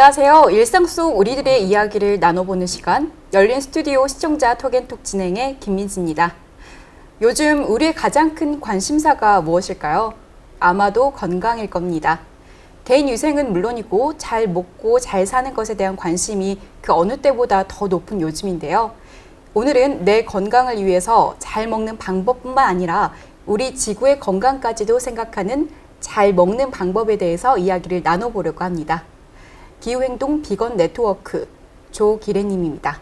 안녕하세요. 일상 속 우리들의 이야기를 나눠보는 시간, 열린 스튜디오 시청자 톡앤톡 진행의 김민지입니다. 요즘 우리의 가장 큰 관심사가 무엇일까요? 아마도 건강일 겁니다. 개인 위생은 물론이고 잘 먹고 잘 사는 것에 대한 관심이 그 어느 때보다 더 높은 요즘인데요. 오늘은 내 건강을 위해서 잘 먹는 방법뿐만 아니라 우리 지구의 건강까지도 생각하는 잘 먹는 방법에 대해서 이야기를 나눠보려고 합니다. 기후행동 비건 네트워크 조기래님입니다.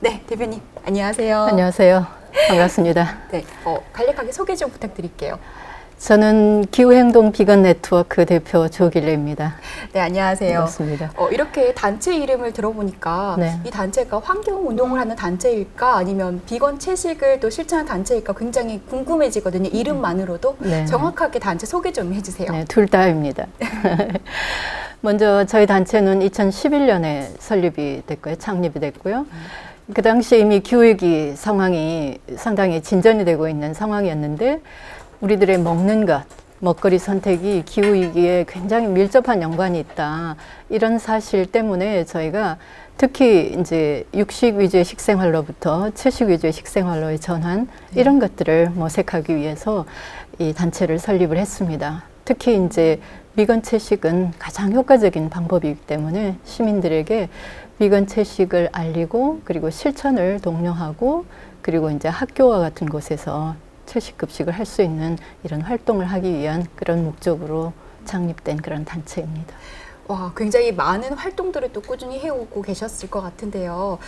네, 대표님 안녕하세요. 안녕하세요. 반갑습니다. 네, 간략하게 소개 좀 부탁드릴게요. 저는 기후행동 비건 네트워크 대표 조기래입니다. 네, 안녕하세요. 반갑습니다. 이렇게 단체 이름을 들어보니까 네. 이 단체가 환경운동을 하는 단체일까 아니면 비건 채식을 또 실천하는 단체일까 굉장히 궁금해지거든요. 이름만으로도. 네. 정확하게 단체 소개 좀 해주세요. 네, 둘 다입니다. 먼저 저희 단체는 2011년에 설립이 됐고요. 창립이 됐고요. 그 당시에 이미 기후위기 상황이 상당히 진전이 되고 있는 상황이었는데 우리들의 먹는 것, 먹거리 선택이 기후위기에 굉장히 밀접한 연관이 있다. 이런 사실 때문에 저희가 특히 이제 육식 위주의 식생활로부터 채식 위주의 식생활로의 전환 이런 것들을 모색하기 위해서 이 단체를 설립을 했습니다. 특히 이제 비건 채식은 가장 효과적인 방법이기 때문에 시민들에게 비건 채식을 알리고 그리고 실천을 독려하고 그리고 이제 학교와 같은 곳에서 채식 급식을 할 수 있는 이런 활동을 하기 위한 그런 목적으로 창립된 그런 단체입니다. 와, 굉장히 많은 활동들을 또 꾸준히 해오고 계셨을 것 같은데요.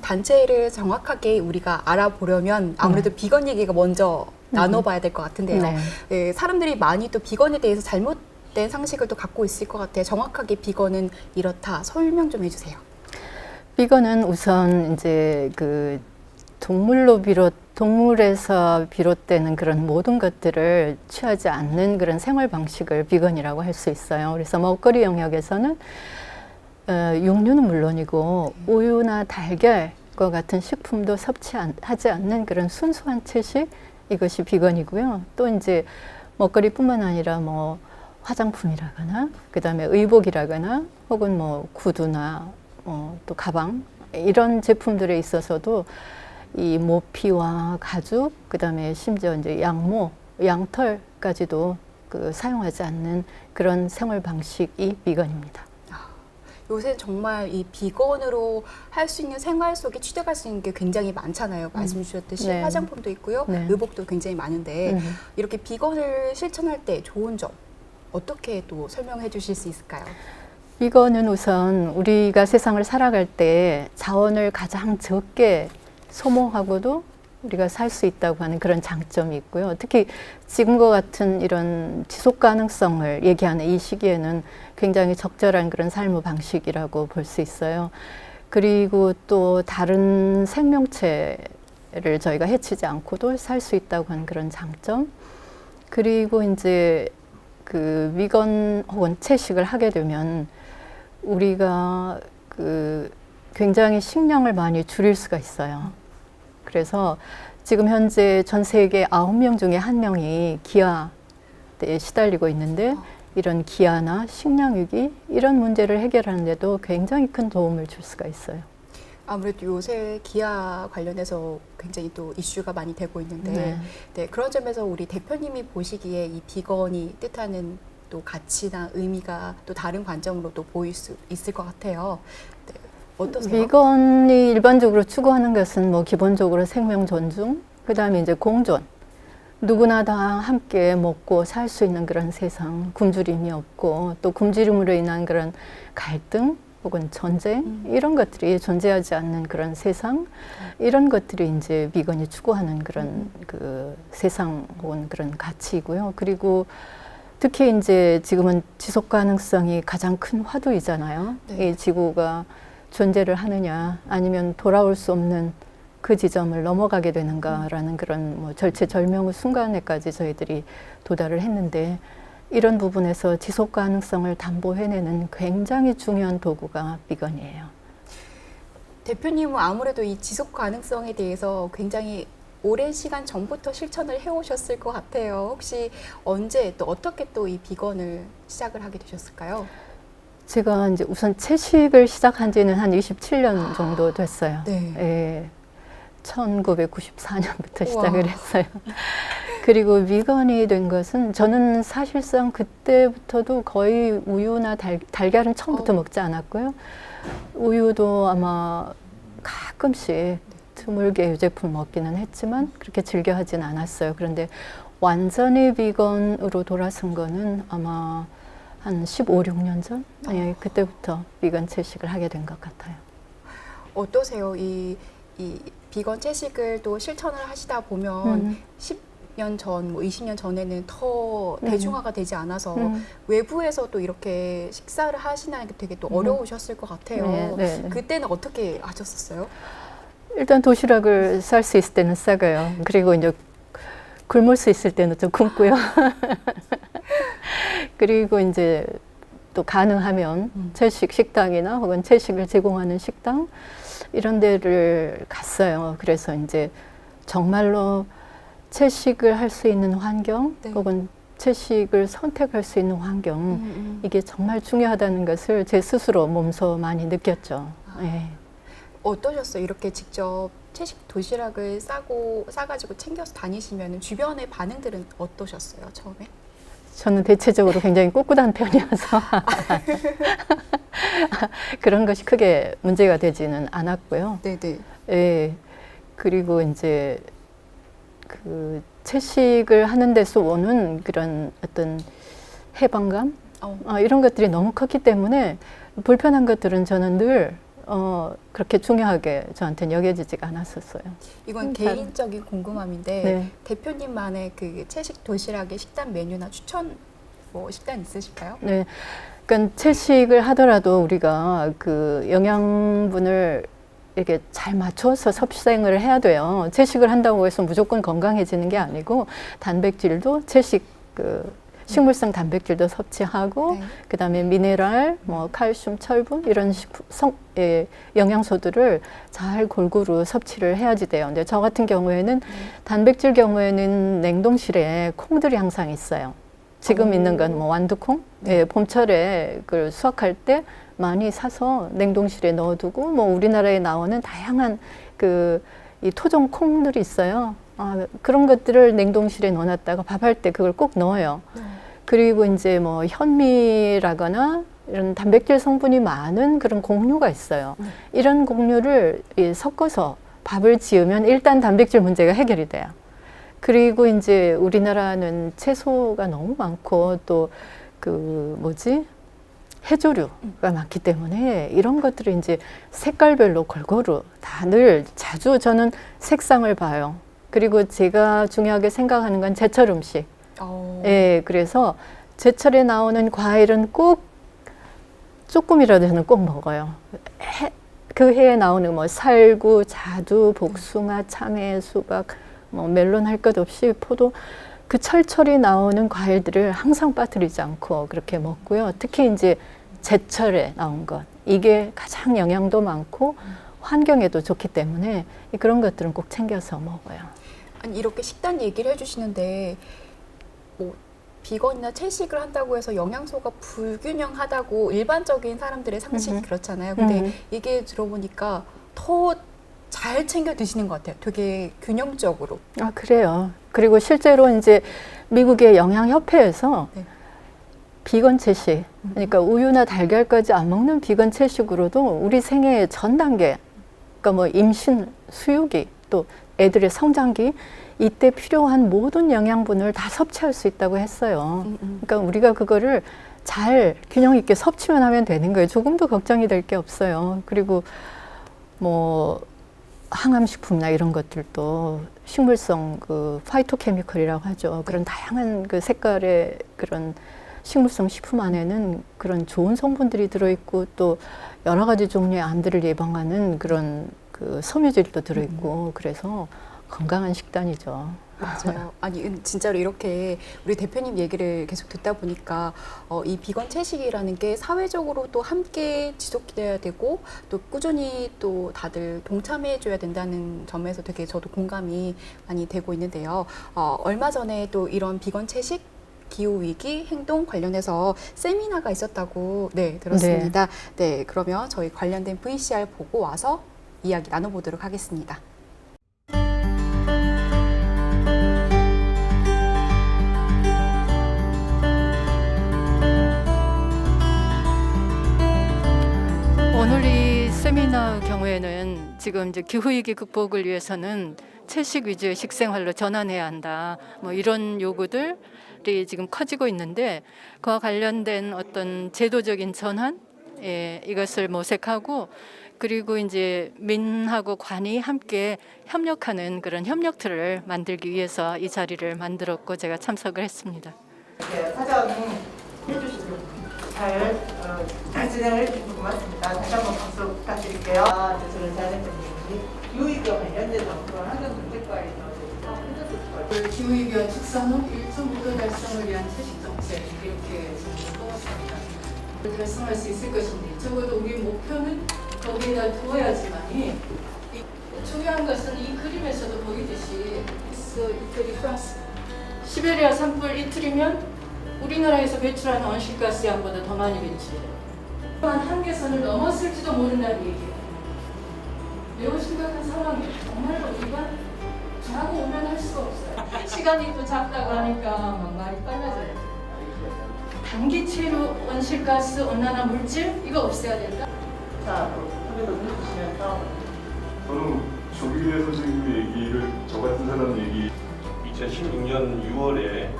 단체를 정확하게 우리가 알아보려면 아무래도 비건 얘기가 먼저 나눠봐야 될 것 같은데요. 네. 네, 사람들이 많이 또 비건에 대해서 잘못된 상식을 또 갖고 있을 것 같아요. 정확하게 비건은 이렇다. 설명 좀 해주세요. 비건은 우선 이제 그 동물에서 비롯되는 그런 모든 것들을 취하지 않는 그런 생활 방식을 비건이라고 할 수 있어요. 그래서 먹거리 영역에서는 육류는 물론이고 우유나 달걀과 같은 식품도 섭취하지 않는 그런 순수한 채식 이것이 비건이고요. 또 이제 먹거리뿐만 아니라 뭐 화장품이라거나 그다음에 의복이라거나 혹은 뭐 구두나 또 가방 이런 제품들에 있어서도 이 모피와 가죽, 그다음에 심지어 이제 양모, 양털까지도 사용하지 않는 그런 생활 방식이 비건입니다. 요새 정말 이 비건으로 할 수 있는 생활 속에 취득할 수 있는 게 굉장히 많잖아요. 말씀 주셨듯이 네. 화장품도 있고요. 네. 의복도 굉장히 많은데 이렇게 비건을 실천할 때 좋은 점 어떻게 또 설명해 주실 수 있을까요? 비건은 우선 우리가 세상을 살아갈 때 자원을 가장 적게 소모하고도 우리가 살 수 있다고 하는 그런 장점이 있고요. 특히 지금과 같은 이런 지속 가능성을 얘기하는 이 시기에는 굉장히 적절한 그런 삶의 방식이라고 볼 수 있어요. 그리고 또 다른 생명체를 저희가 해치지 않고도 살 수 있다고 하는 그런 장점. 그리고 이제 그 비건 혹은 채식을 하게 되면 우리가 굉장히 식량을 많이 줄일 수가 있어요. 그래서 지금 현재 전 세계 9명 중에 1명이 기아에 시달리고 있는데 이런 기아나 식량 위기 이런 문제를 해결하는 데도 굉장히 큰 도움을 줄 수가 있어요. 아무래도 요새 기아 관련해서 굉장히 또 이슈가 많이 되고 있는데 네, 그런 점에서 우리 대표님이 보시기에 이 비건이 뜻하는 또 가치나 의미가 또 다른 관점으로 또 보일 수 있을 것 같아요. 네, 어떠세요? 비건이 일반적으로 추구하는 것은 뭐 기본적으로 생명 존중, 그다음에 이제 공존. 누구나 다 함께 먹고 살 수 있는 그런 세상, 굶주림이 없고 또 굶주림으로 인한 그런 갈등 혹은 전쟁 이런 것들이 존재하지 않는 그런 세상, 이런 것들이 이제 비건이 추구하는 그런 그 세상 혹은 그런 가치이고요. 그리고 특히 이제 지금은 지속 가능성이 가장 큰 화두이잖아요. 네. 이 지구가 존재를 하느냐 아니면 돌아올 수 없는 그 지점을 넘어가게 되는가라는 그런 뭐 절체절명의 순간에까지 저희들이 도달을 했는데 이런 부분에서 지속 가능성을 담보해내는 굉장히 중요한 도구가 비건이에요. 대표님은 아무래도 이 지속 가능성에 대해서 굉장히 오랜 시간 전부터 실천을 해오셨을 것 같아요. 혹시 언제 또 어떻게 또 이 비건을 시작을 하게 되셨을까요? 제가 이제 우선 채식을 시작한 지는 한 27년 정도 됐어요. 네. 예. 1994년부터 우와. 시작을 했어요. 그리고 비건이 된 것은 저는 사실상 그때부터도 거의 우유나 달걀은 처음부터 먹지 않았고요. 우유도 아마 가끔씩 드물게 유제품 먹기는 했지만 그렇게 즐겨 하진 않았어요. 그런데 완전히 비건으로 돌아선 거는 아마 한 15, 16년 전? 예, 그때부터 비건 채식을 하게 된 것 같아요. 어떠세요? 이 비건 채식을 또 실천을 하시다 보면 10년 전, 뭐 20년 전에는 더 대중화가 되지 않아서 외부에서 또 이렇게 식사를 하시는 게 되게 또 어려우셨을 것 같아요. 네, 네, 네. 그때는 어떻게 하셨었어요? 일단 도시락을 쌀 수 있을 때는 싸가요. 그리고 이제 굶을 수 있을 때는 좀 굶고요. 그리고 이제 또 가능하면 채식 식당이나 혹은 채식을 제공하는 식당 이런 데를 갔어요. 그래서 이제 정말로 채식을 할 수 있는 환경 네. 혹은 채식을 선택할 수 있는 환경 이게 정말 중요하다는 것을 제 스스로 몸소 많이 느꼈죠. 예. 어떠셨어요? 이렇게 직접 채식 도시락을 싸가지고 챙겨서 다니시면 주변의 반응들은 어떠셨어요? 처음에? 저는 대체적으로 굉장히 꿋꿋한 편이어서 그런 것이 크게 문제가 되지는 않았고요. 네네. 예. 그리고 이제 그 채식을 하는 데서 오는 그런 어떤 해방감 이런 것들이 너무 컸기 때문에 불편한 것들은 저는 늘 그렇게 중요하게 저한테는 여겨지지가 않았었어요. 이건 개인적인 궁금함인데 네. 대표님만의 그 채식 도시락의 식단 메뉴나 추천 뭐 식단 있으실까요? 네. 그러니까 채식을 하더라도 우리가 그 영양분을 이렇게 잘 맞춰서 섭생을 해야 돼요. 채식을 한다고 해서 무조건 건강해지는 게 아니고 단백질도 채식 식물성 단백질도 섭취하고 네. 그다음에 미네랄, 뭐 칼슘, 철분 이런 영양소들을 잘 골고루 섭취를 해야지 돼요. 근데 저 같은 경우에는 단백질 경우에는 냉동실에 콩들이 항상 있어요. 지금 있는 건 뭐 완두콩, 예, 봄철에 그 수확할 때 많이 사서 냉동실에 넣어두고 뭐 우리나라에 나오는 다양한 이 토종 콩들이 있어요. 그런 것들을 냉동실에 넣어놨다가 밥할 때 그걸 꼭 넣어요. 그리고 이제 뭐 현미라거나 이런 단백질 성분이 많은 그런 곡류가 있어요. 이런 곡류를 섞어서 밥을 지으면 일단 단백질 문제가 해결이 돼요. 그리고 이제 우리나라는 채소가 너무 많고 또 해조류가 많기 때문에 이런 것들을 이제 색깔별로 골고루 다 늘 자주 저는 색상을 봐요. 그리고 제가 중요하게 생각하는 건 제철 음식. 예, 그래서 제철에 나오는 과일은 꼭 조금이라도 저는 꼭 먹어요. 그 해에 나오는 뭐 살구, 자두, 복숭아, 참외, 수박, 뭐 멜론 할 것 없이 포도 그 철철이 나오는 과일들을 항상 빠뜨리지 않고 그렇게 먹고요. 특히 이제 제철에 나온 것 이게 가장 영양도 많고 환경에도 좋기 때문에 그런 것들은 꼭 챙겨서 먹어요. 아니 이렇게 식단 얘기를 해주시는데 뭐 비건이나 채식을 한다고 해서 영양소가 불균형하다고 일반적인 사람들의 상식이 그렇잖아요. 근데 얘기 들어보니까 더 잘 챙겨 드시는 것 같아요. 되게 균형적으로. 그래요. 그리고 실제로 이제 미국의 영양협회에서 비건 채식, 그러니까 우유나 달걀까지 안 먹는 비건 채식으로도 우리 생애 전 단계, 그러니까 뭐 임신, 수유기, 또 애들의 성장기 이때 필요한 모든 영양분을 다 섭취할 수 있다고 했어요. 그러니까 우리가 그거를 잘 균형 있게 섭취만 하면 되는 거예요. 조금도 걱정이 될 게 없어요. 그리고 뭐 항암식품이나 이런 것들도 식물성 파이토케미컬이라고 하죠. 그런 다양한 색깔의 그런 식물성 식품 안에는 그런 좋은 성분들이 들어있고 또 여러 가지 종류의 암들을 예방하는 그런 섬유질도 들어있고 그래서 건강한 식단이죠. 맞아요. 아니 진짜로 이렇게 우리 대표님 얘기를 계속 듣다 보니까 이 비건 채식이라는 게 사회적으로 또 함께 지속돼야 되고 또 꾸준히 또 다들 동참해줘야 된다는 점에서 되게 저도 공감이 많이 되고 있는데요. 얼마 전에 또 이런 비건 채식 기후위기 행동 관련해서 세미나가 있었다고 들었습니다. 네, 그러면 저희 관련된 VCR 보고 와서 이야기 나눠보도록 하겠습니다. 오늘 이 세미나 경우에는 지금 이제 기후위기 극복을 위해서는 채식 위주의 식생활로 전환해야 한다. 뭐 이런 요구들이 지금 커지고 있는데 그와 관련된 어떤 제도적인 전환, 이것을 모색하고 그리고 이제 민하고 관이 함께 협력하는 그런 협력틀을 만들기 위해서 이 자리를 만들었고 제가 참석을 했습니다. 네, 사장님 해주시고 잘 진행을 해주셔서 고맙습니다. 다시 한번 박수 부탁드릴게요. 저는 자연대표님이 기후위기와 관련돼서 그런 환경 정책과에 대해서 해줬을 기후위기와 축산업 1.5도 달성을 위한 채식 정책 이렇게 뽑았습니다. 달성할 수 있을 것인지 적어도 우리 목표는 거기에다 두어야지만이 중요한 것은 이 그림에서도 보이듯이 이태리 프랑스 시베리아 산불 이틀이면 우리나라에서 배출하는 온실가스 양보다 더 많이 배출해요. 또한 한계선을 넘었을지도 모른다는 얘기예요. 매우 심각한 상황이에요. 정말로 우리가 자고 오면 할 수가 없어요. 시간이 또 작다고 하니까 막 말이 빨라져요. 단기체로 온실가스, 온난화 물질 이거 없애야 된다. 자, 선배도 해주시면서 저는 조규래 선생님 얘기를 저 같은 사람 얘기 2016년 6월에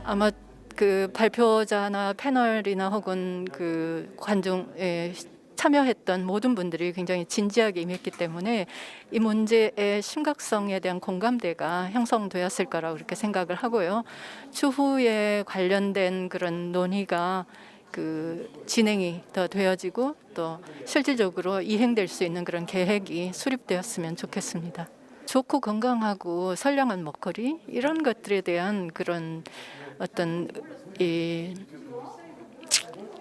아마 그 발표자나 패널이나 혹은 그 관중에 참여했던 모든 분들이 굉장히 진지하게 임했기 때문에 이 문제의 심각성에 대한 공감대가 형성되었을 거라고 그렇게 생각을 하고요. 추후에 관련된 그런 논의가 그 진행이 더 되어지고 또 실질적으로 이행될 수 있는 그런 계획이 수립되었으면 좋겠습니다. 좋고 건강하고 선량한 먹거리 이런 것들에 대한 그런 어떤 이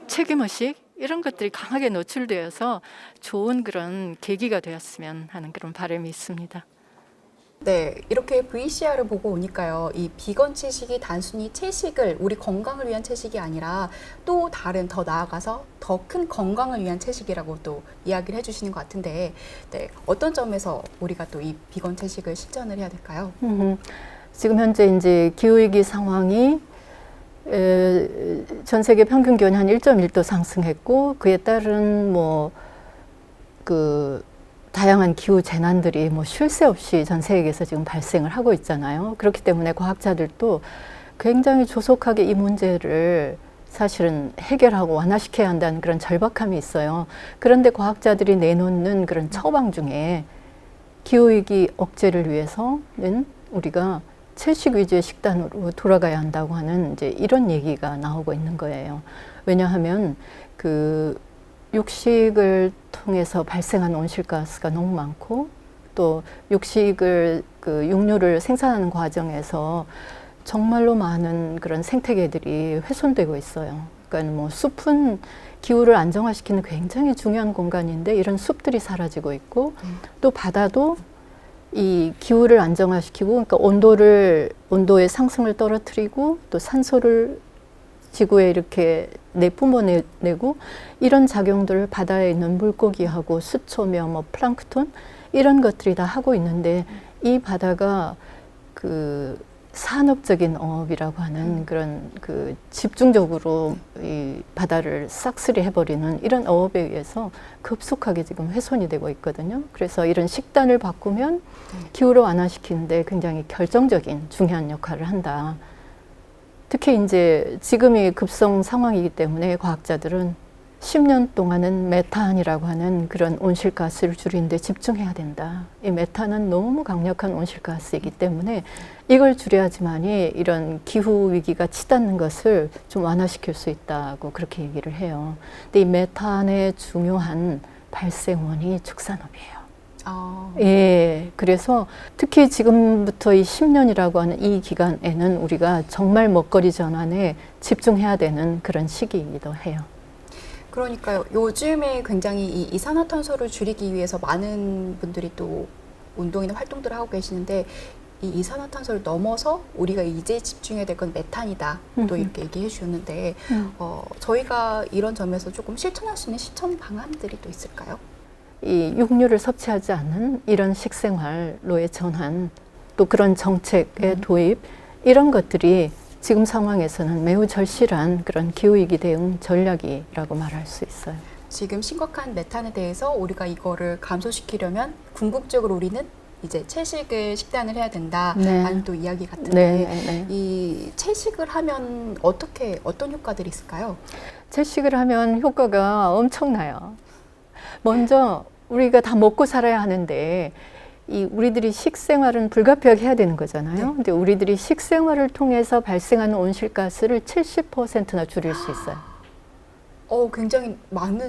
책임의식 이런 것들이 강하게 노출되어서 좋은 그런 계기가 되었으면 하는 그런 바람이 있습니다. 네, 이렇게 VCR을 보고 오니까요. 이 비건 채식이 단순히 채식을 우리 건강을 위한 채식이 아니라 또 다른 더 나아가서 더 큰 건강을 위한 채식이라고 또 이야기를 해주시는 것 같은데, 네, 어떤 점에서 우리가 또 이 비건 채식을 실천을 해야 될까요? 지금 현재 이제 기후위기 상황이 전 세계 평균 기온이 한 1.1도 상승했고 그에 따른 뭐 그 다양한 기후 재난들이 뭐 쉴 새 없이 전 세계에서 지금 발생을 하고 있잖아요. 그렇기 때문에 과학자들도 굉장히 조속하게 이 문제를 사실은 해결하고 완화시켜야 한다는 그런 절박함이 있어요. 그런데 과학자들이 내놓는 그런 처방 중에 기후위기 억제를 위해서는 우리가 채식 위주의 식단으로 돌아가야 한다고 하는 이제 이런 얘기가 나오고 있는 거예요. 왜냐하면 그 육식을 통해서 발생하는 온실가스가 너무 많고 또 육식을 그 육류를 생산하는 과정에서 정말로 많은 그런 생태계들이 훼손되고 있어요. 그러니까 뭐 숲은 기후를 안정화시키는 굉장히 중요한 공간인데 이런 숲들이 사라지고 있고 또 바다도 이 기후를 안정화시키고 그러니까 온도의 상승을 떨어뜨리고 또 산소를 지구에 이렇게 내뿜어내고 이런 작용들을 바다에 있는 물고기하고 수초며 뭐 플랑크톤 이런 것들이 다 하고 있는데 이 바다가 그 산업적인 어업이라고 하는 그런 그 집중적으로 이 바다를 싹쓸이 해버리는 이런 어업에 의해서 급속하게 지금 훼손이 되고 있거든요. 그래서 이런 식단을 바꾸면 기후를 완화시키는데 굉장히 결정적인 중요한 역할을 한다. 특히 이제 지금이 급성 상황이기 때문에 과학자들은 10년 동안은 메탄이라고 하는 그런 온실가스를 줄이는 데 집중해야 된다. 이 메탄은 너무 강력한 온실가스이기 때문에 이걸 줄여야지만이 이런 기후 위기가 치닫는 것을 좀 완화시킬 수 있다고 그렇게 얘기를 해요. 근데 이 메탄의 중요한 발생원이 축산업이에요. 예, 그래서 특히 지금부터 이 10년이라고 하는 이 기간에는 우리가 정말 먹거리 전환에 집중해야 되는 그런 시기이기도 해요. 그러니까요. 요즘에 굉장히 이 이산화탄소를 줄이기 위해서 많은 분들이 또 운동이나 활동들을 하고 계시는데 이 이산화탄소를 넘어서 우리가 이제 집중해야 될 건 메탄이다. 또 이렇게 얘기해 주셨는데 저희가 이런 점에서 조금 실천할 수 있는 실천 방안들이 또 있을까요? 이 육류를 섭취하지 않는 이런 식생활로의 전환, 또 그런 정책의 도입, 이런 것들이 지금 상황에서는 매우 절실한 그런 기후위기 대응 전략이라고 말할 수 있어요. 지금 심각한 메탄에 대해서 우리가 이거를 감소시키려면 궁극적으로 우리는 이제 채식을 식단을 해야 된다 네. 하는 또 이야기 같은데 네. 이 채식을 하면 어떤 효과들이 있을까요? 채식을 하면 효과가 엄청나요. 먼저 우리가 다 먹고 살아야 하는데 이 우리들이 식생활은 불가피하게 해야 되는 거잖아요. 네. 근데 우리들이 식생활을 통해서 발생하는 온실가스를 70%나 줄일 수 있어요. 굉장히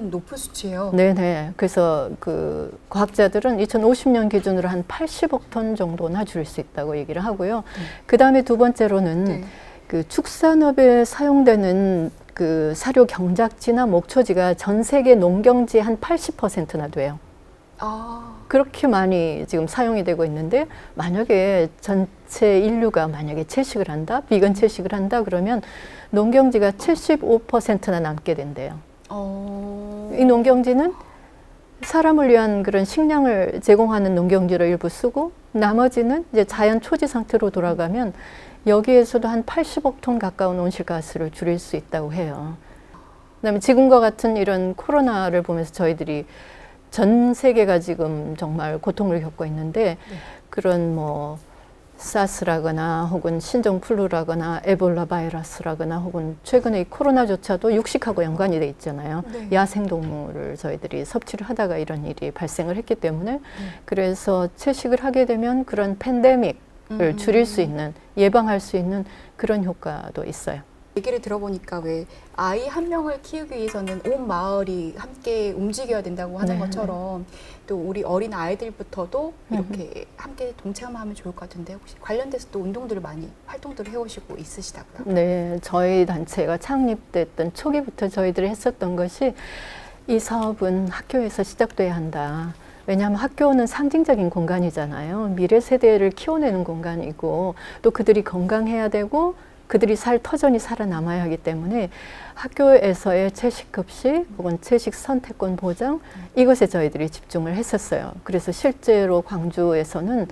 높은 수치예요. 네네. 그래서 그 과학자들은 2050년 기준으로 한 80억 톤 정도나 줄일 수 있다고 얘기를 하고요. 그 다음에 두 번째로는 네. 그 축산업에 사용되는 그 사료 경작지나 목초지가 전 세계 농경지 한 80%나 돼요. 그렇게 많이 지금 사용이 되고 있는데 만약에 전체 인류가 만약에 채식을 한다, 비건 채식을 한다 그러면 농경지가 75%나 남게 된대요. 이 농경지는 사람을 위한 그런 식량을 제공하는 농경지로 일부 쓰고 나머지는 이제 자연 초지 상태로 돌아가면 여기에서도 한 80억 톤 가까운 온실가스를 줄일 수 있다고 해요. 그다음에 지금과 같은 이런 코로나를 보면서 저희들이 전 세계가 지금 정말 고통을 겪고 있는데 그런 뭐 사스라거나 혹은 신종플루라거나 에볼라 바이러스라거나 혹은 최근에 이 코로나조차도 육식하고 연관이 돼 있잖아요. 네. 야생동물을 저희들이 섭취를 하다가 이런 일이 발생을 했기 때문에 그래서 채식을 하게 되면 그런 팬데믹을 줄일 수 있는, 예방할 수 있는 그런 효과도 있어요. 얘기를 들어보니까 왜 아이 한 명을 키우기 위해서는 온 마을이 함께 움직여야 된다고 하는 네. 것처럼 또 우리 어린 아이들부터도 이렇게 함께 동참하면 좋을 것 같은데 혹시 관련돼서 또 운동들을 많이 활동들을 해오시고 있으시다고요? 네, 저희 단체가 창립됐던 초기부터 저희들이 했었던 것이 이 사업은 학교에서 시작돼야 한다. 왜냐하면 학교는 상징적인 공간이잖아요. 미래 세대를 키워내는 공간이고 또 그들이 건강해야 되고 그들이 살 터전이 살아남아야 하기 때문에 학교에서의 채식급식 혹은 채식 선택권 보장 이것에 저희들이 집중을 했었어요. 그래서 실제로 광주에서는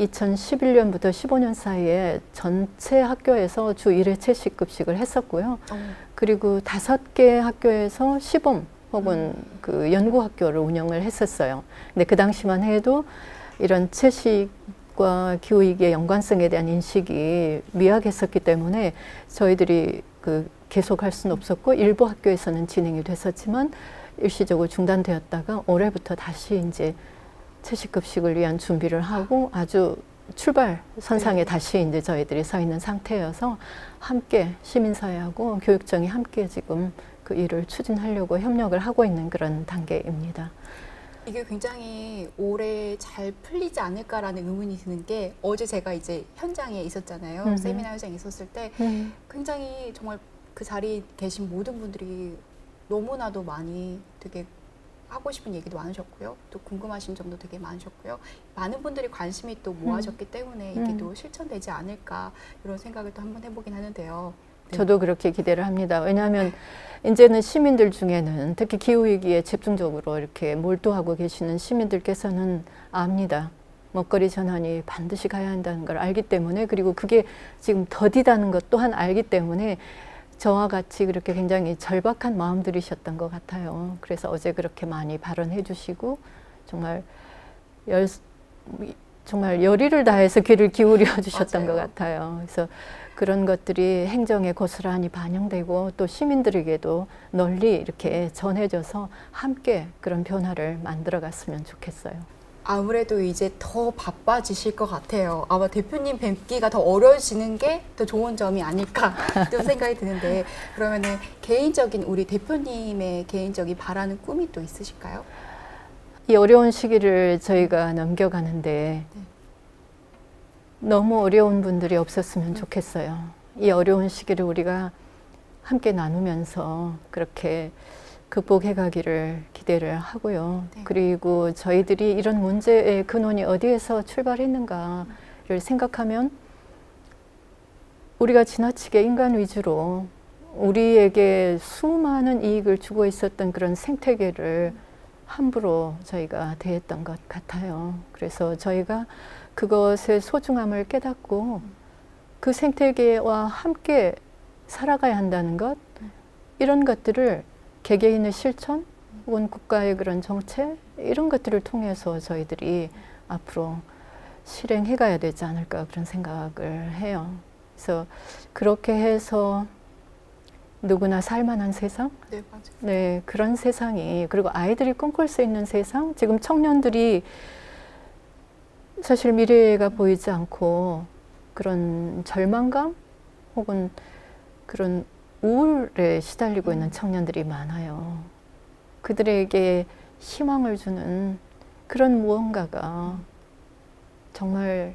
2011년부터 15년 사이에 전체 학교에서 주 1회 채식급식을 했었고요. 그리고 5개 학교에서 시범 혹은 그 연구학교를 운영을 했었어요. 근데 그 당시만 해도 이런 채식과 기후위기의 연관성에 대한 인식이 미약했었기 때문에 저희들이 계속할 수는 없었고 일부 학교에서는 진행이 됐었지만 일시적으로 중단되었다가 올해부터 다시 이제 채식급식을 위한 준비를 하고 아주 출발 선상에 다시 이제 저희들이 서 있는 상태여서 함께 시민사회하고 교육청이 함께 지금 그 일을 추진하려고 협력을 하고 있는 그런 단계입니다. 이게 굉장히 올해 잘 풀리지 않을까라는 의문이 드는 게 어제 제가 이제 현장에 있었잖아요. 세미나 현장에 있었을 때 굉장히 정말 그 자리에 계신 모든 분들이 너무나도 많이 되게 하고 싶은 얘기도 많으셨고요. 또 궁금하신 점도 되게 많으셨고요. 많은 분들이 관심이 또 모아졌기 때문에 이게 또 실천되지 않을까 이런 생각을 또 한번 해보긴 하는데요. 네. 저도 그렇게 기대를 합니다. 왜냐하면 이제는 시민들 중에는 특히 기후위기에 집중적으로 이렇게 몰두하고 계시는 시민들께서는 압니다. 먹거리 전환이 반드시 가야 한다는 걸 알기 때문에 그리고 그게 지금 더디다는 것 또한 알기 때문에 저와 같이 그렇게 굉장히 절박한 마음들이셨던 것 같아요. 그래서 어제 그렇게 많이 발언해 주시고 정말 열의를 다해서 귀를 기울여 주셨던 것 같아요. 그래서 그런 것들이 행정에 고스란히 반영되고 또 시민들에게도 널리 이렇게 전해져서 함께 그런 변화를 만들어 갔으면 좋겠어요. 아무래도 이제 더 바빠지실 것 같아요. 아마 대표님 뵙기가 더 어려워지는 게 더 좋은 점이 아닐까 또 생각이 드는데 그러면은 개인적인 우리 대표님의 개인적인 바라는 꿈이 또 있으실까요? 이 어려운 시기를 저희가 넘겨가는데 너무 어려운 분들이 없었으면 좋겠어요. 이 어려운 시기를 우리가 함께 나누면서 그렇게 극복해 가기를 기대를 하고요. 네. 그리고 저희들이 이런 문제의 근원이 어디에서 출발했는가 생각하면 우리가 지나치게 인간 위주로 우리에게 수많은 이익을 주고 있었던 그런 생태계를 함부로 저희가 대했던 것 같아요. 그래서 저희가 그것의 소중함을 깨닫고 그 생태계와 함께 살아가야 한다는 것, 이런 것들을 개개인의 실천 혹은 국가의 그런 정책 이런 것들을 통해서 저희들이 앞으로 실행해 가야 되지 않을까 그런 생각을 해요. 그래서 그렇게 해서 누구나 살만한 세상? 네, 맞아요. 네, 그런 세상이, 그리고 아이들이 꿈꿀 수 있는 세상? 지금 청년들이 사실 미래가 보이지 않고 그런 절망감 혹은 그런 우울에 시달리고 있는 청년들이 많아요. 그들에게 희망을 주는 그런 무언가가 정말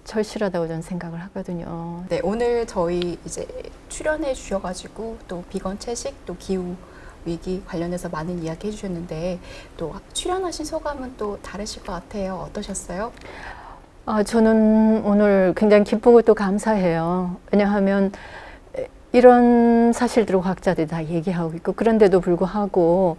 절실하다고 저는 생각을 하거든요. 네, 오늘 저희 이제 출연해 주셔가지고 또 비건 채식 또 기후 위기 관련해서 많은 이야기 해주셨는데 또 출연하신 소감은 또 다르실 것 같아요. 어떠셨어요? 저는 오늘 굉장히 기쁘고 또 감사해요. 왜냐하면 이런 사실들을 과학자들이 다 얘기하고 있고, 그런데도 불구하고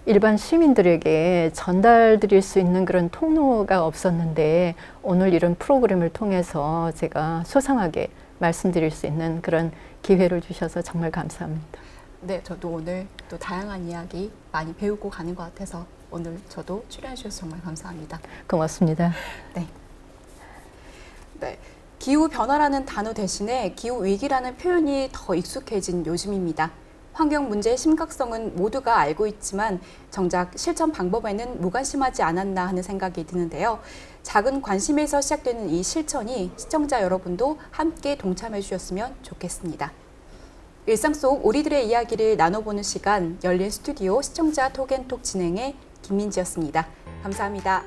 일반 시민들에게 전달드릴 수 있는 그런 통로가 없었는데 오늘 이런 프로그램을 통해서 제가 소상하게 말씀드릴 수 있는 그런 기회를 주셔서 정말 감사합니다. 네, 저도 오늘 또 다양한 이야기 많이 배우고 가는 것 같아서 오늘 저도 출연해 주셔서 정말 감사합니다. 고맙습니다. 네. 네. 기후 변화라는 단어 대신에 기후 위기라는 표현이 더 익숙해진 요즘입니다. 환경 문제의 심각성은 모두가 알고 있지만 정작 실천 방법에는 무관심하지 않았나 하는 생각이 드는데요. 작은 관심에서 시작되는 이 실천이 시청자 여러분도 함께 동참해 주셨으면 좋겠습니다. 일상 속 우리들의 이야기를 나눠보는 시간, 열린 스튜디오 시청자 톡앤톡 진행의 김민지였습니다. 감사합니다.